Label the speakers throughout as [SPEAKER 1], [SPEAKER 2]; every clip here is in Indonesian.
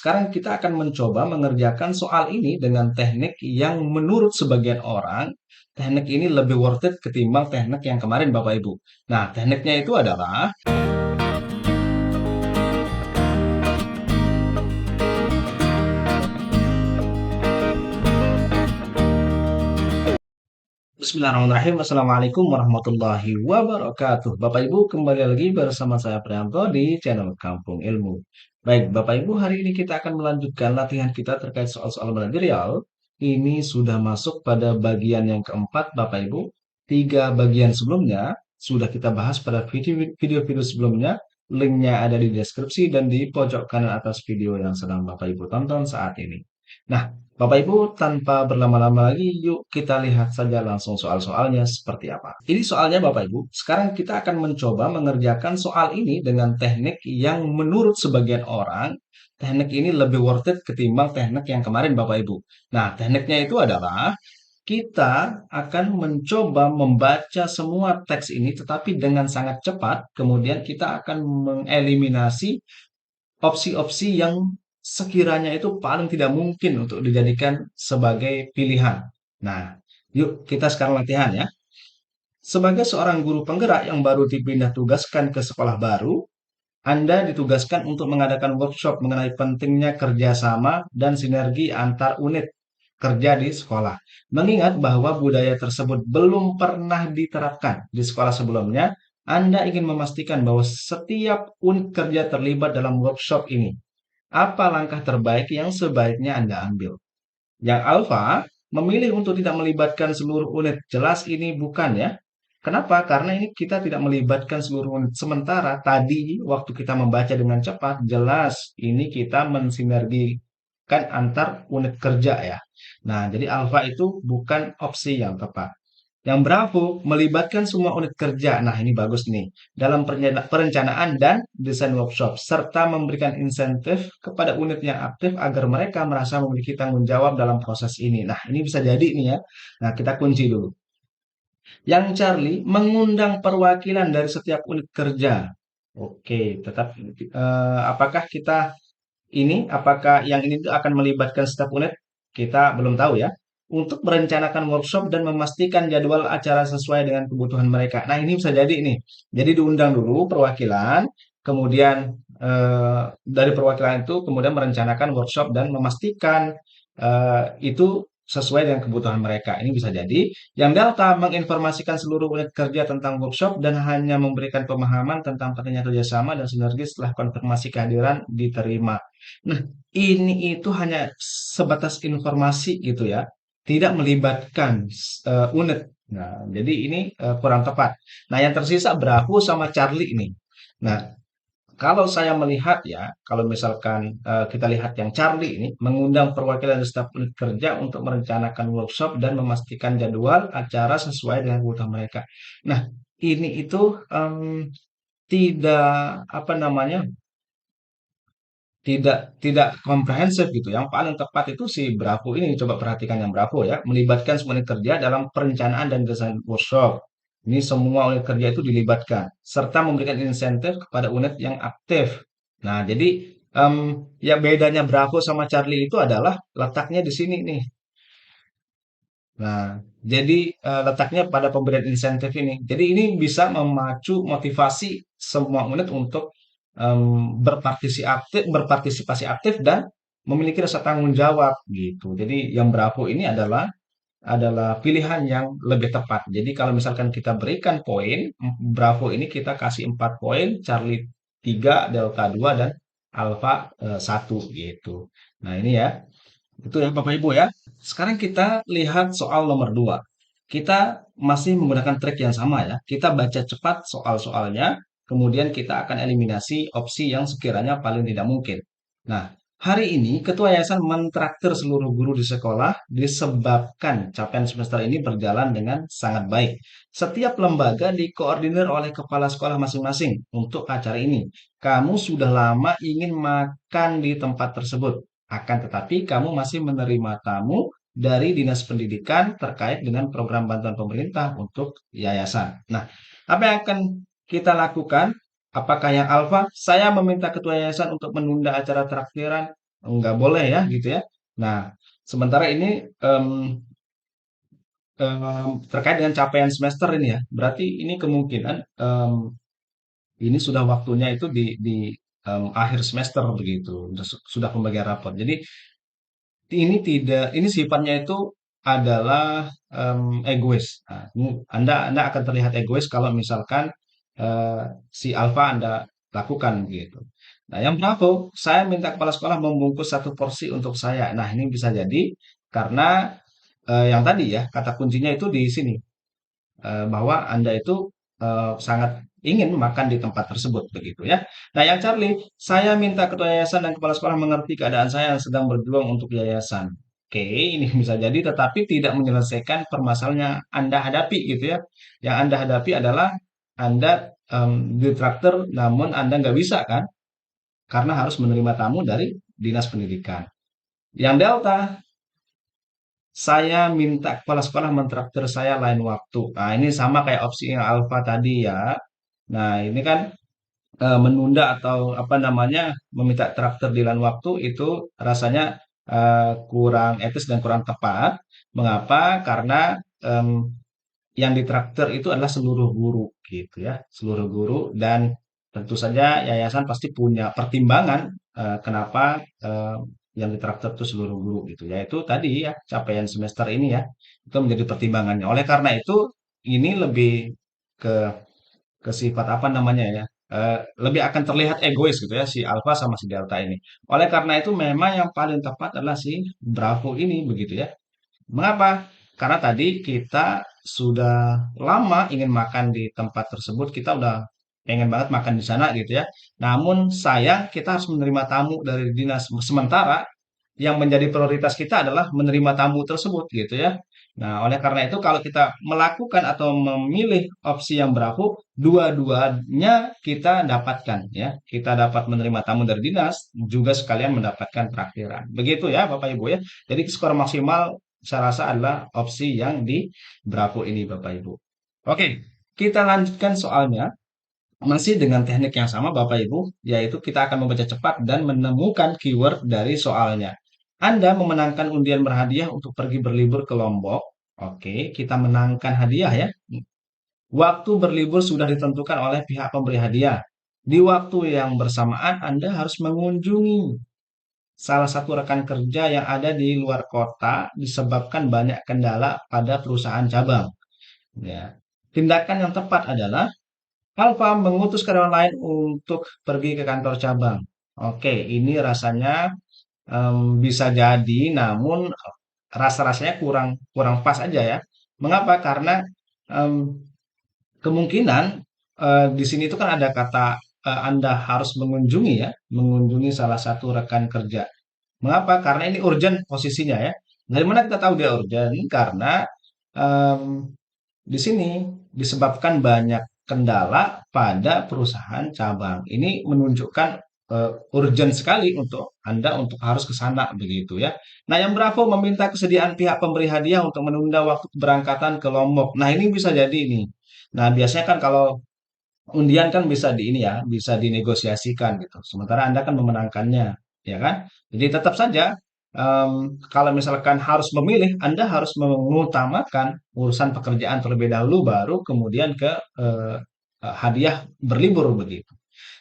[SPEAKER 1] sekarang kita akan mencoba mengerjakan soal ini dengan teknik yang menurut sebagian orang, teknik ini lebih worth it ketimbang teknik yang kemarin Bapak Ibu. Nah, tekniknya itu adalah Bismillahirrahmanirrahim. Assalamualaikum warahmatullahi wabarakatuh. Bapak Ibu, kembali lagi bersama saya Priyanto di channel Kampung Ilmu. Baik, Bapak Ibu, hari ini kita akan melanjutkan latihan kita terkait soal-soal manajerial. Ini sudah masuk pada bagian yang keempat, Bapak Ibu. Tiga bagian sebelumnya sudah kita bahas pada video-video sebelumnya. Linknya ada di deskripsi dan di pojok kanan atas video yang sedang Bapak Ibu tonton saat ini. Nah, Bapak Ibu, tanpa berlama-lama lagi, yuk kita lihat saja langsung soal-soalnya seperti apa. Ini soalnya Bapak Ibu, sekarang kita akan mencoba mengerjakan soal ini dengan teknik yang menurut sebagian orang, teknik ini lebih worth it ketimbang teknik yang kemarin Bapak Ibu. Nah, tekniknya itu adalah kita akan mencoba membaca semua teks ini tetapi dengan sangat cepat, kemudian kita akan mengeliminasi opsi-opsi yang sekiranya itu paling tidak mungkin untuk dijadikan sebagai pilihan. Nah, yuk kita sekarang latihan ya. Sebagai seorang guru penggerak yang baru dipindah tugaskan ke sekolah baru, Anda ditugaskan untuk mengadakan workshop mengenai pentingnya kerjasama dan sinergi antar unit kerja di sekolah. Mengingat bahwa budaya tersebut belum pernah diterapkan di sekolah sebelumnya, Anda ingin memastikan bahwa setiap unit kerja terlibat dalam workshop ini. Apa langkah terbaik yang sebaiknya Anda ambil? Yang alfa memilih untuk tidak melibatkan seluruh unit. Jelas ini bukan ya. Kenapa? Karena ini kita tidak melibatkan seluruh unit. Sementara tadi waktu kita membaca dengan cepat, jelas ini kita mensinergikan antar unit kerja ya. Nah, jadi alfa itu bukan opsi yang tepat. Yang Bravo melibatkan semua unit kerja. Nah, ini bagus nih. Dalam perencanaan dan desain workshop, serta memberikan insentif kepada unit yang aktif agar mereka merasa memiliki tanggung jawab dalam proses ini. Nah, ini bisa jadi nih ya. Nah, kita kunci dulu. Yang Charlie mengundang perwakilan dari setiap unit kerja. Oke, tetap apakah kita apakah yang ini tuh akan melibatkan setiap unit? Kita belum tahu ya. Untuk merencanakan workshop dan memastikan jadwal acara sesuai dengan kebutuhan mereka. Nah, ini bisa jadi nih. Jadi diundang dulu perwakilan, kemudian dari perwakilan itu kemudian merencanakan workshop dan memastikan itu sesuai dengan kebutuhan mereka. Ini bisa jadi. Yang Delta menginformasikan seluruh unit kerja tentang workshop dan hanya memberikan pemahaman tentang pentingnya kerjasama dan sinergi setelah konfirmasi kehadiran diterima. Nah, ini itu hanya sebatas informasi gitu ya, tidak melibatkan unit. Nah, jadi ini kurang tepat. Nah, yang tersisa Bravo sama Charlie ini. Nah, kalau saya melihat ya, kalau misalkan kita lihat yang Charlie ini mengundang perwakilan dari staf unit kerja untuk merencanakan workshop dan memastikan jadwal acara sesuai dengan kebutuhan mereka. Nah, ini itu tidak apa namanya tidak komprehensif gitu. Yang paling tepat itu si Bravo ini, coba perhatikan yang Bravo ya, melibatkan semua unit kerja dalam perencanaan dan desain workshop. Ini semua unit kerja itu dilibatkan, serta memberikan insentif kepada unit yang aktif. Nah, jadi ya bedanya Bravo sama Charlie itu adalah letaknya di sini nih. Nah, jadi letaknya pada pemberian insentif ini. Jadi ini bisa memacu motivasi semua unit untuk berpartisipasi aktif dan memiliki rasa tanggung jawab gitu. Jadi yang Bravo ini adalah pilihan yang lebih tepat. Jadi kalau misalkan kita berikan poin, Bravo ini kita kasih 4 poin, Charlie 3, Delta 2 dan Alpha 1 gitu. Nah, ini ya. Itu ya Bapak Ibu ya. Sekarang kita lihat soal nomor 2. Kita masih menggunakan trik yang sama ya. Kita baca cepat soal-soalnya, kemudian kita akan eliminasi opsi yang sekiranya paling tidak mungkin. Nah, hari ini Ketua Yayasan mentraktir seluruh guru di sekolah disebabkan capaian semester ini berjalan dengan sangat baik. Setiap lembaga dikoordinir oleh kepala sekolah masing-masing untuk acara ini. Kamu sudah lama ingin makan di tempat tersebut. Akan tetapi kamu masih menerima tamu dari Dinas Pendidikan terkait dengan program bantuan pemerintah untuk yayasan. Nah, apa yang akan kita lakukan? Apakah yang alfa? Saya meminta ketua yayasan untuk menunda acara traktiran. nggak boleh ya gitu ya. Nah, sementara ini em, terkait dengan capaian semester ini ya, berarti ini kemungkinan ini sudah waktunya itu di akhir semester begitu, sudah pembagian rapor. Jadi ini sifatnya itu adalah egois. Nah, Anda akan terlihat egois kalau misalkan si alfa Anda lakukan gitu. Nah, yang Bravo, saya minta kepala sekolah membungkus satu porsi untuk saya. Nah, ini bisa jadi karena yang tadi ya kata kuncinya itu di sini bahwa Anda itu sangat ingin makan di tempat tersebut begitu ya. Nah, yang Charlie, saya minta ketua yayasan dan kepala sekolah mengerti keadaan saya yang sedang berjuang untuk yayasan. Oke, ini bisa jadi tetapi tidak menyelesaikan permasalahan yang Anda hadapi gitu ya. Yang Anda hadapi adalah Anda ditraktir namun Anda nggak bisa kan karena harus menerima tamu dari dinas pendidikan. Yang Delta, saya minta kepala sekolah mentraktir saya lain waktu. Nah, ini sama kayak opsi yang alfa tadi ya. Nah, ini kan menunda atau apa namanya meminta traktir di lain waktu itu rasanya kurang etis dan kurang tepat. Mengapa? Karena em, yang ditraktir itu adalah seluruh guru gitu ya, seluruh guru dan tentu saja yayasan pasti punya pertimbangan kenapa yang ditraktir itu seluruh guru gitu. Yaitu tadi ya capaian semester ini ya itu menjadi pertimbangannya. Oleh karena itu ini lebih ke sifat apa namanya ya, lebih akan terlihat egois gitu ya si alfa sama si delta ini. Oleh karena itu memang yang paling tepat adalah si bravo ini begitu ya. Mengapa? Karena tadi kita sudah lama ingin makan di tempat tersebut, kita udah pengen banget makan di sana gitu ya. Namun sayang kita harus menerima tamu dari dinas. Sementara yang menjadi prioritas kita adalah menerima tamu tersebut gitu ya. Nah, oleh karena itu kalau kita melakukan atau memilih opsi yang bravo, dua-duanya kita dapatkan ya. Kita dapat menerima tamu dari dinas, juga sekalian mendapatkan traktiran. Begitu ya Bapak Ibu ya. Jadi skor maksimal saya rasa adalah opsi yang di bravo ini Bapak Ibu. Oke, kita lanjutkan soalnya. Masih dengan teknik yang sama Bapak Ibu, yaitu kita akan membaca cepat dan menemukan keyword dari soalnya. Anda memenangkan undian berhadiah untuk pergi berlibur ke Lombok. Oke, kita menangkan hadiah ya. Waktu berlibur sudah ditentukan oleh pihak pemberi hadiah. Di waktu yang bersamaan Anda harus mengunjungi salah satu rekan kerja yang ada di luar kota disebabkan banyak kendala pada perusahaan cabang. Ya. Tindakan yang tepat adalah Alfa mengutus karyawan lain untuk pergi ke kantor cabang. Oke, ini rasanya bisa jadi, namun rasa-rasanya kurang kurang pas aja ya. Mengapa? Karena em, kemungkinan di sini itu kan ada kata Anda harus mengunjungi ya, mengunjungi salah satu rekan kerja. Mengapa? Karena ini urgent posisinya ya. Dari mana kita tahu dia urgent? Karena em, di sini disebabkan banyak kendala pada perusahaan cabang. Ini menunjukkan urgent sekali untuk Anda untuk harus ke sana begitu ya. Nah, yang Bravo meminta kesediaan pihak pemberi hadiah untuk menunda waktu keberangkatan ke Lombok. Nah, ini bisa jadi ini. Nah, biasanya kan kalau undian kan bisa di ini ya, bisa dinegosiasikan gitu. Sementara Anda kan memenangkannya, ya kan? Jadi tetap saja kalau misalkan harus memilih, Anda harus mengutamakan urusan pekerjaan terlebih dahulu, baru kemudian ke eh, hadiah berlibur begitu.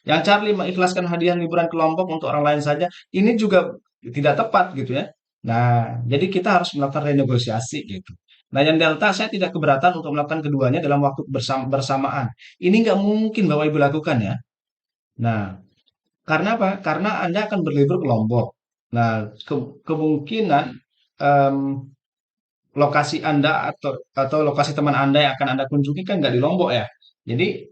[SPEAKER 1] Yang Charlie mengikhlaskan hadiah liburan ke Lombok untuk orang lain saja, ini juga tidak tepat gitu ya. Nah, jadi kita harus melakukan renegosiasi gitu. Nah, yang Delta saya tidak keberatan untuk melakukan keduanya dalam waktu bersamaan. Ini nggak mungkin Bapak Ibu lakukan ya. Nah, karena apa? Karena Anda akan berlibur ke Lombok. Nah, kemungkinan em, lokasi Anda atau lokasi teman Anda yang akan Anda kunjungi kan nggak di Lombok ya. Jadi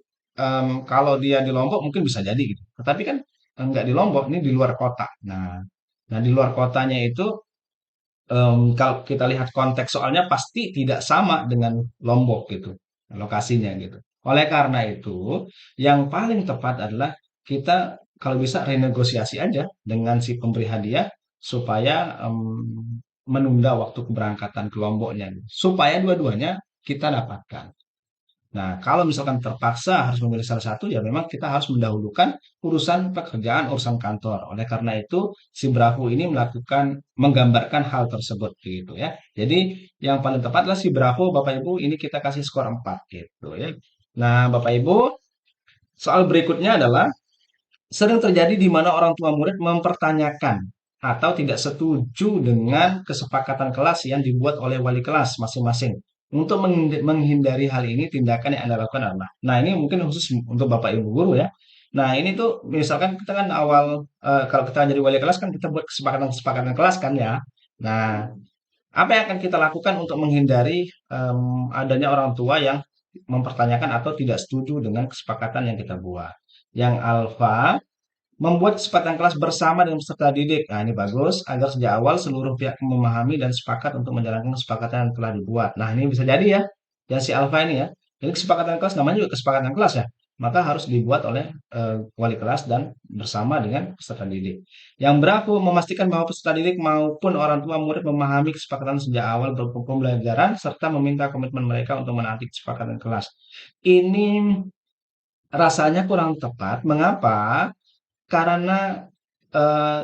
[SPEAKER 1] kalau dia di Lombok mungkin bisa jadi gitu. Tetapi kan nggak di Lombok, ini di luar kota. Nah di luar kotanya itu kalau kita lihat konteks soalnya pasti tidak sama dengan Lombok gitu lokasinya gitu. Oleh karena itu, yang paling tepat adalah kita kalau bisa renegosiasi aja dengan si pemberi hadiah supaya menunda waktu keberangkatan ke Lomboknya, supaya dua-duanya kita dapatkan. Nah, kalau misalkan terpaksa harus memilih salah satu, ya memang kita harus mendahulukan urusan pekerjaan, urusan kantor. Oleh karena itu, si Bravo ini menggambarkan hal tersebut gitu ya. Jadi, yang paling tepat adalah si Bravo, Bapak Ibu, ini kita kasih skor 4 gitu ya. Nah, Bapak Ibu, soal berikutnya adalah sering terjadi di mana orang tua murid mempertanyakan atau tidak setuju dengan kesepakatan kelas yang dibuat oleh wali kelas masing-masing. Untuk menghindari hal ini, tindakan yang Anda lakukan adalah, nah ini mungkin khusus untuk Bapak Ibu guru ya. Nah ini tuh misalkan kita kan kalau kita jadi wali kelas kan kita buat kesepakatan-kesepakatan kelas kan ya. Nah, apa yang akan kita lakukan untuk menghindari adanya orang tua yang mempertanyakan atau tidak setuju dengan kesepakatan yang kita buat? Yang alfa, membuat kesepakatan kelas bersama dengan peserta didik. Nah, ini bagus agar sejak awal seluruh pihak memahami dan sepakat untuk menjalankan kesepakatan yang telah dibuat. Nah, ini bisa jadi ya, yang si alfa ini ya. Jadi kesepakatan kelas namanya juga kesepakatan kelas ya. Maka harus dibuat oleh wali kelas dan bersama dengan peserta didik. Yang berapa memastikan bahwa peserta didik maupun orang tua murid memahami kesepakatan sejak awal pembelajaran serta meminta komitmen mereka untuk menaati kesepakatan kelas. Ini rasanya kurang tepat. Mengapa? Karena eh,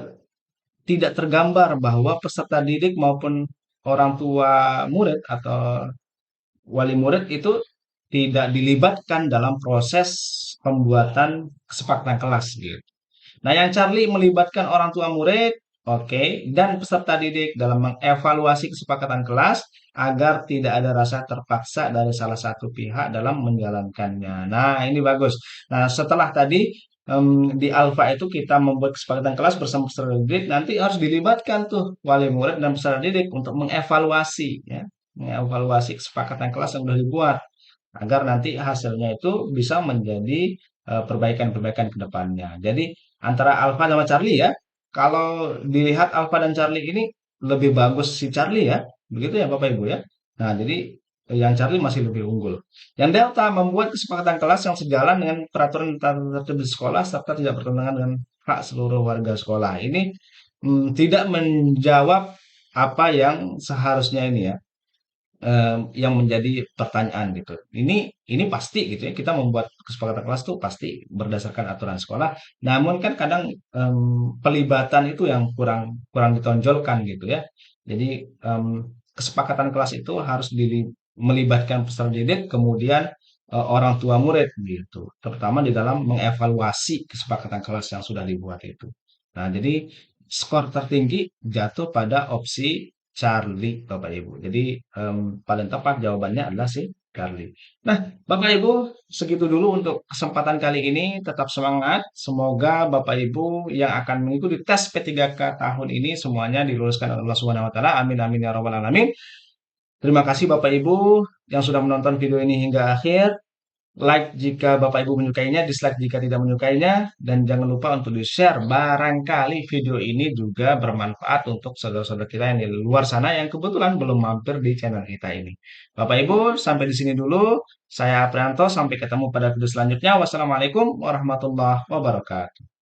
[SPEAKER 1] tidak tergambar bahwa peserta didik maupun orang tua murid atau wali murid itu tidak dilibatkan dalam proses pembuatan kesepakatan kelas gitu. Nah, yang Charlie melibatkan orang tua murid, oke, dan peserta didik dalam mengevaluasi kesepakatan kelas agar tidak ada rasa terpaksa dari salah satu pihak dalam menjalankannya. Nah, ini bagus. Nah, setelah tadi di Alfa itu kita membuat kesepakatan kelas bersama peserta didik, nanti harus dilibatkan tuh wali murid dan peserta didik untuk mengevaluasi, ya, mengevaluasi kesepakatan kelas yang sudah dibuat agar nanti hasilnya itu bisa menjadi perbaikan-perbaikan ke depannya. Jadi antara Alfa sama Charlie ya, kalau dilihat Alfa dan Charlie ini lebih bagus si Charlie ya, begitu ya Bapak Ibu ya. Nah, jadi yang Charlie masih lebih unggul. Yang Delta membuat kesepakatan kelas yang sejalan dengan peraturan tata tertib di sekolah serta tidak bertentangan dengan hak seluruh warga sekolah. Ini tidak menjawab apa yang seharusnya ini ya, yang menjadi pertanyaan gitu. Ini pasti gitu ya, kita membuat kesepakatan kelas tuh pasti berdasarkan aturan sekolah. Namun kan kadang pelibatan itu yang kurang kurang ditonjolkan gitu ya. Jadi kesepakatan kelas itu harus melibatkan peserta didik, kemudian orang tua murid gitu. Terutama di dalam mengevaluasi kesepakatan kelas yang sudah dibuat itu. Nah, jadi skor tertinggi jatuh pada opsi Charlie, Bapak Ibu. Jadi paling tepat jawabannya adalah si Charlie. Nah, Bapak Ibu, segitu dulu untuk kesempatan kali ini. Tetap semangat. Semoga Bapak Ibu yang akan mengikuti tes P3K tahun ini semuanya diluluskan oleh Allah Subhanahu wa taala. Amin amin ya rabbal alamin. Terima kasih Bapak Ibu yang sudah menonton video ini hingga akhir. Like jika Bapak Ibu menyukainya, dislike jika tidak menyukainya, dan jangan lupa untuk di-share. Barangkali video ini juga bermanfaat untuk saudara-saudara kita yang di luar sana yang kebetulan belum mampir di channel kita ini. Bapak Ibu, sampai di sini dulu. Saya Aprianto, sampai ketemu pada video selanjutnya. Wassalamualaikum warahmatullahi wabarakatuh.